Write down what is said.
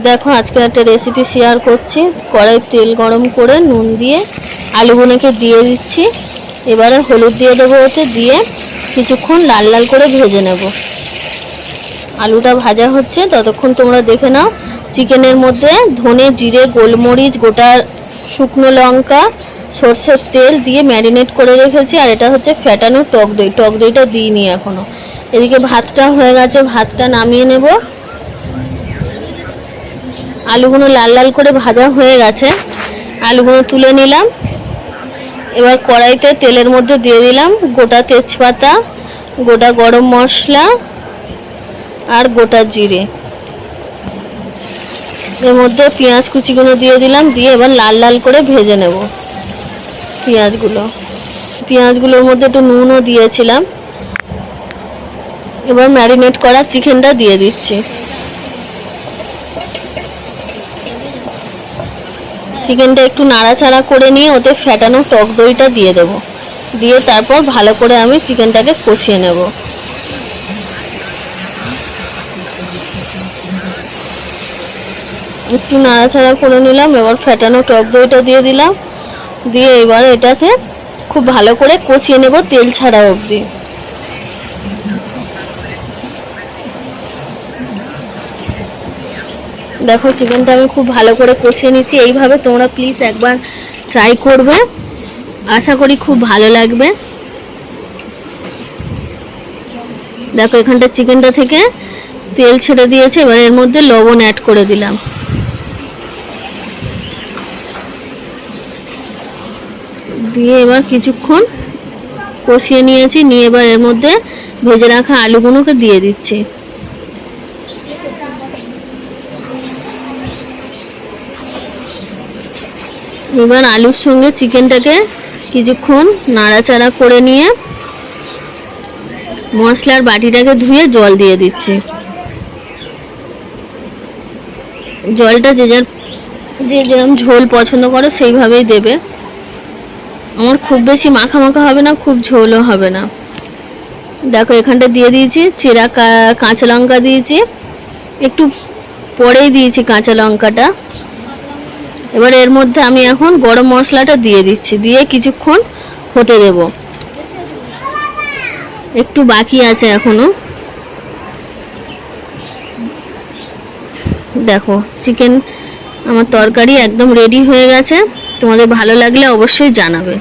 দেখো আজকে একটা রেসিপি শেয়ার করছি। কড়াই তেল গরম করে নুন দিয়ে আলুগুলোকে দিয়ে দিচ্ছি। এবারে হলুদ দিয়ে দেবো, ওতে দিয়ে কিছুক্ষণ লাল লাল করে ভেজে নেব। আলুটা ভাজা হচ্ছে ততক্ষণ তোমরা দেখে নাও। চিকেনের মধ্যে ধনে জিরে গোলমরিচ গোটা শুকনো লঙ্কা সর্ষের তেল দিয়ে ম্যারিনেট করে রেখেছি। আর এটা হচ্ছে ফ্যাটানো টক দই। টক দইটা দিইনি এখনও। এদিকে ভাতটা হয়ে গেছে, ভাতটা নামিয়ে নেব। আলুগুলো লাল লাল করে ভাজা হয়ে গেছে, আলুগুলো তুলে নিলাম। এবার কড়াইতে তেলের মধ্যে দিয়ে দিলাম গোটা তেজপাতা, গোটা গরম মশলা আর গোটা জিরে। এর মধ্যে পেঁয়াজ কুচিগুলো দিয়ে দিলাম, দিয়ে এবার লাল লাল করে ভেজে নেব পেঁয়াজগুলোর মধ্যে একটু নুনও দিয়েছিলাম। এবার ম্যারিনেট করা চিকেনটা দিয়ে দিচ্ছি। চিকেনটা একটু নাড়াচাড়া করে নিয়ে ওতে ফ্যাটানো টক দইটা দিয়ে দেবো। দিয়ে তারপর ভালো করে আমি চিকেনটাকে কষিয়ে নেব। একটু নাড়াচাড়া করে নিলাম। এবার ফ্যাটানো টক দইটা দিয়ে দিলাম, দিয়ে এবার এটাকে খুব ভালো করে কষিয়ে নেব তেল ছাড়া অবধি। দেখো চিকেনটা আমি খুব ভালো করে কষিয়ে নিচ্ছি। এইভাবে তোমরা প্লিজ একবার ট্রাই করবে, আশা করি খুব ভালো লাগবে। দেখো এখানটা চিকেনটা থেকে তেল ছেড়ে দিয়েছে। এবার এর মধ্যে লবণ অ্যাড করে দিলাম, দিয়ে এবার কিছুক্ষণ কষিয়ে নিয়েছি। নিয়ে এবার এর মধ্যে ভেজে রাখা আলুগুলোকে দিয়ে দিচ্ছি। এবার আলুর সঙ্গে চিকেনটাকে কিছুক্ষণ নাড়াচাড়া করে নিয়ে মশলার বাটিটাকে ধুয়ে জল দিয়ে দিচ্ছি। জলটা যে যেরকম ঝোল পছন্দ করো সেইভাবেই দেবে। আমার খুব বেশি মাখা মাখা হবে না, খুব ঝোলও হবে না। দেখো এখানটা দিয়ে দিয়েছি চেরা কাঁচা লঙ্কা দিয়েছি, একটু পরেই দিয়েছি কাঁচা লঙ্কাটা। এবার এর মধ্যে আমি এখন গরম মশলাটা দিয়ে দিচ্ছি, দিয়ে কিছুক্ষণ হতে দেব। একটু বাকি আছে এখনো। দেখো চিকেন আমার তরকারি একদম রেডি হয়ে গেছে। তোমাদের ভালো লাগলে অবশ্যই জানাবে।